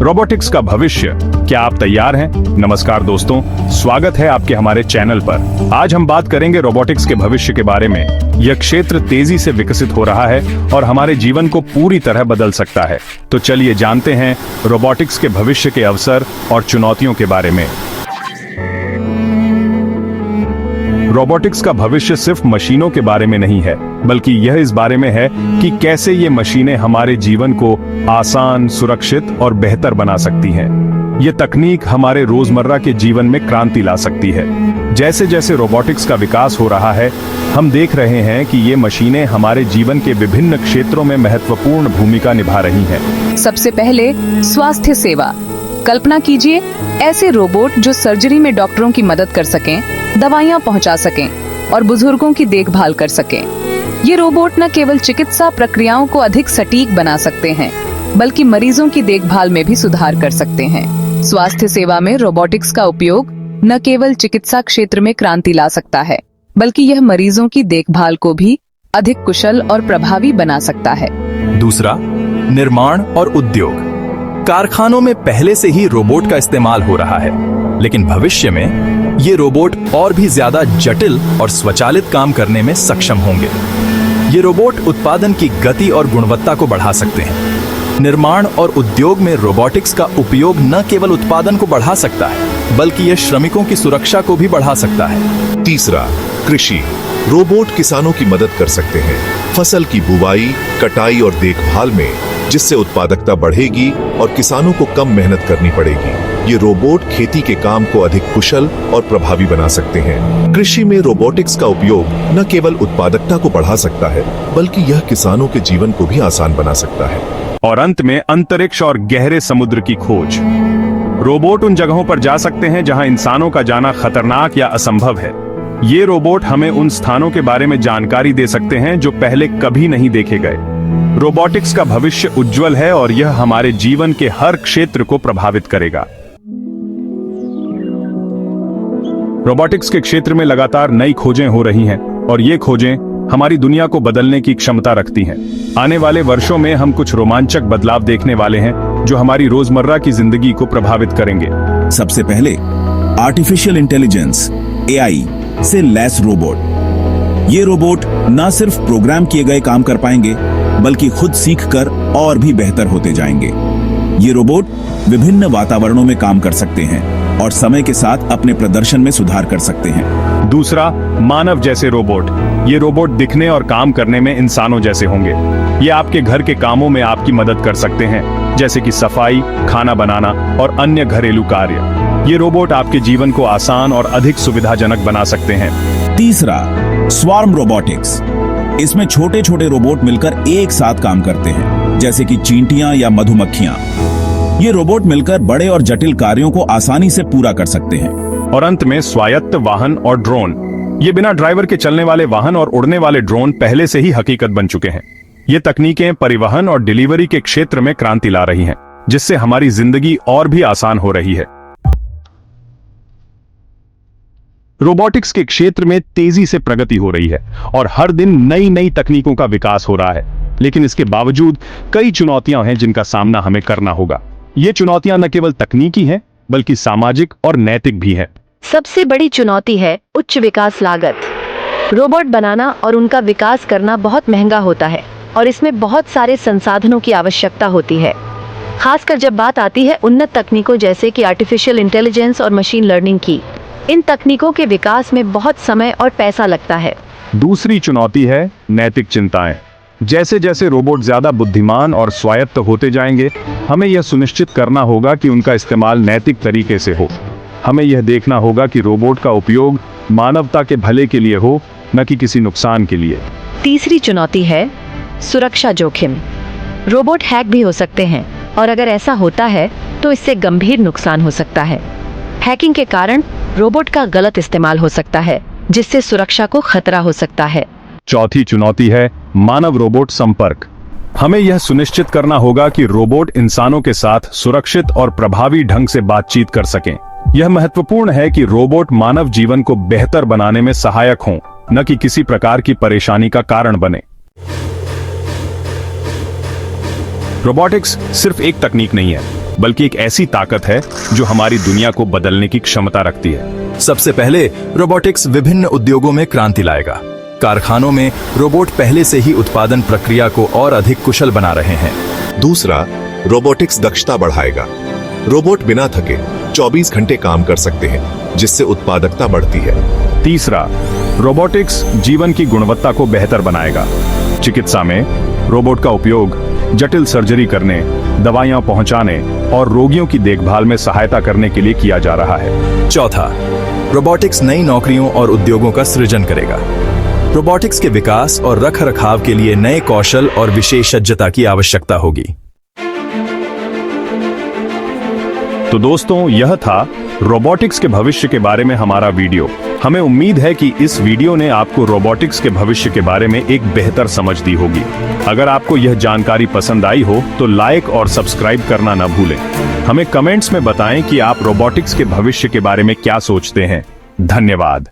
Robotics का भविष्य, क्या आप तैयार हैं? नमस्कार दोस्तों, स्वागत है आपके हमारे चैनल पर। आज हम बात करेंगे रोबोटिक्स के भविष्य के बारे में। यह क्षेत्र तेजी से विकसित हो रहा है और हमारे जीवन को पूरी तरह बदल सकता है। तो चलिए जानते हैं रोबोटिक्स के भविष्य के अवसर और चुनौतियों के बारे में। रोबोटिक्स का भविष्य सिर्फ मशीनों के बारे में नहीं है, बल्कि यह इस बारे में है कि कैसे ये मशीनें हमारे जीवन को आसान, सुरक्षित और बेहतर बना सकती हैं। ये तकनीक हमारे रोजमर्रा के जीवन में क्रांति ला सकती है। जैसे जैसे रोबोटिक्स का विकास हो रहा है, हम देख रहे हैं कि ये मशीनें हमारे जीवन के विभिन्न क्षेत्रों में महत्वपूर्ण भूमिका निभा रही हैं। सबसे पहले स्वास्थ्य सेवा। कल्पना कीजिए ऐसे रोबोट जो सर्जरी में डॉक्टरों की मदद कर सकें, दवाइयां पहुंचा सकें और बुजुर्गों की देखभाल कर सकें। ये रोबोट न केवल चिकित्सा प्रक्रियाओं को अधिक सटीक बना सकते हैं, बल्कि मरीजों की देखभाल में भी सुधार कर सकते हैं। स्वास्थ्य सेवा में रोबोटिक्स का उपयोग न केवल चिकित्सा क्षेत्र में क्रांति ला सकता है, बल्कि यह मरीजों की देखभाल को भी अधिक कुशल और प्रभावी बना सकता है। दूसरा, निर्माण और उद्योग। कारखानों में पहले से ही रोबोट का इस्तेमाल हो रहा है, लेकिन भविष्य में ये रोबोट और भी ज्यादा जटिल और स्वचालित काम करने में सक्षम होंगे। ये रोबोट उत्पादन की गति और गुणवत्ता को बढ़ा सकते हैं। निर्माण और उद्योग में रोबोटिक्स का उपयोग न केवल उत्पादन को बढ़ा सकता है, बल्कि यह श्रमिकों की सुरक्षा को भी बढ़ा सकता है। तीसरा, कृषि। रोबोट किसानों की मदद कर सकते हैं फसल की बुवाई, कटाई और देखभाल में, जिससे उत्पादकता बढ़ेगी और किसानों को कम मेहनत करनी पड़ेगी। ये रोबोट खेती के काम को अधिक कुशल और प्रभावी बना सकते हैं। कृषि में रोबोटिक्स का उपयोग न केवल उत्पादकता को बढ़ा सकता है, बल्कि यह किसानों के जीवन को भी आसान बना सकता है। और अंत में अंतरिक्ष और गहरे समुद्र की खोज। रोबोट उन जगहों पर जा सकते हैं जहां इंसानों का जाना खतरनाक या असंभव है। ये रोबोट हमें उन स्थानों के बारे में जानकारी दे सकते हैं जो पहले कभी नहीं देखे गए। रोबोटिक्स का भविष्य उज्जवल है और यह हमारे जीवन के हर क्षेत्र को प्रभावित करेगा। रोबोटिक्स के क्षेत्र में लगातार नई खोजें हो रही हैं और ये खोजें हमारी दुनिया को बदलने की क्षमता रखती हैं। आने वाले वर्षों में हम कुछ रोमांचक बदलाव देखने वाले हैं जो हमारी रोजमर्रा की जिंदगी को प्रभावित करेंगे। सबसे पहले आर्टिफिशियल इंटेलिजेंस (AI) से लैस रोबोट। ये रोबोट न सिर्फ प्रोग्राम किए गए काम कर पाएंगे, बल्कि खुद सीखकर और भी बेहतर होते जाएंगे। ये रोबोट विभिन्न वातावरणों में काम कर सकते हैं और समय के साथ अपने प्रदर्शन में सुधार कर सकते हैं। दूसरा, मानव जैसे रोबोट। ये रोबोट दिखने और काम करने में इंसानों जैसे होंगे। ये आपके घर के कामों में आपकी मदद कर सकते हैं, जैसे कि सफाई, खाना बनाना और अन्य घरेलू कार्य। ये रोबोट आपके जीवन को आसान और अधिक सुविधाजनक बना सकते हैं। तीसरा, स्वार्म रोबोटिक्स। इसमें छोटे छोटे रोबोट मिलकर एक साथ काम करते हैं, जैसे कि चींटियां या मधुमक्खियां। ये रोबोट मिलकर बड़े और जटिल कार्यों को आसानी से पूरा कर सकते हैं। और अंत में स्वायत्त वाहन और ड्रोन। ये बिना ड्राइवर के चलने वाले वाहन और उड़ने वाले ड्रोन पहले से ही हकीकत बन चुके हैं। ये तकनीकें परिवहन और डिलीवरी के क्षेत्र में क्रांति ला रही हैं, जिससे हमारी जिंदगी और भी आसान हो रही है। रोबोटिक्स के क्षेत्र में तेजी से प्रगति हो रही है और हर दिन नई नई तकनीकों का विकास हो रहा है, लेकिन इसके बावजूद कई चुनौतियां हैं जिनका सामना हमें करना होगा। ये चुनौतियां न केवल तकनीकी हैं, बल्कि सामाजिक और नैतिक भी हैं। सबसे बड़ी चुनौती है उच्च विकास लागत। रोबोट बनाना और उनका विकास करना बहुत महंगा होता है और इसमें बहुत सारे संसाधनों की आवश्यकता होती है, खासकर जब बात आती है उन्नत तकनीकों जैसे कि आर्टिफिशियल इंटेलिजेंस और मशीन लर्निंग की। इन तकनीकों के विकास में बहुत समय और पैसा लगता है। दूसरी चुनौती है नैतिक चिंताएं। जैसे जैसे रोबोट ज्यादा बुद्धिमान और स्वायत्त होते जाएंगे, हमें यह सुनिश्चित करना होगा कि उनका इस्तेमाल नैतिक तरीके से हो। हमें यह देखना होगा कि रोबोट का उपयोग मानवता के भले के लिए हो, न कि किसी नुकसान के लिए। तीसरी चुनौती है सुरक्षा जोखिम। रोबोट हैक भी हो सकते हैं और अगर ऐसा होता है तो इससे गंभीर नुकसान हो सकता है। हैकिंग के कारण रोबोट का गलत इस्तेमाल हो सकता है, जिससे सुरक्षा को खतरा हो सकता है। चौथी चुनौती है मानव रोबोट संपर्क। हमें यह सुनिश्चित करना होगा कि रोबोट इंसानों के साथ सुरक्षित और प्रभावी ढंग से बातचीत कर सकें। यह महत्वपूर्ण है कि रोबोट मानव जीवन को बेहतर बनाने में सहायक हों, न कि किसी प्रकार की परेशानी का कारण बने। रोबोटिक्स सिर्फ एक तकनीक नहीं है, बल्कि एक ऐसी ताकत है जो हमारी दुनिया को बदलने की क्षमता रखती है। सबसे पहले रोबोटिक्स विभिन्न उद्योगों में क्रांति लाएगा। कारखानों में रोबोट पहले से ही उत्पादन प्रक्रिया को और अधिक कुशल बना रहे हैं। दूसरा, रोबोटिक्स दक्षता बढ़ाएगा। रोबोट बिना थके 24 घंटे काम कर सकते हैं, जिससे उत्पादकता बढ़ती है। तीसरा, रोबोटिक्स जीवन की गुणवत्ता को बेहतर बनाएगा। चिकित्सा में रोबोट का उपयोग जटिल सर्जरी करने, दवाइयां पहुंचाने और रोगियों की देखभाल में सहायता करने के लिए किया जा रहा है। चौथा, रोबोटिक्स नई नौकरियों और उद्योगों का सृजन करेगा। रोबोटिक्स के विकास और रखरखाव के लिए नए कौशल और विशेषज्ञता की आवश्यकता होगी। तो दोस्तों, यह था रोबोटिक्स के भविष्य के बारे में हमारा वीडियो। हमें उम्मीद है कि इस वीडियो ने आपको रोबोटिक्स के भविष्य के बारे में एक बेहतर समझ दी होगी। अगर आपको यह जानकारी पसंद आई हो तो लाइक और सब्सक्राइब करना न भूलें। हमें कमेंट्स में बताएं कि आप रोबोटिक्स के भविष्य के बारे में क्या सोचते हैं। धन्यवाद।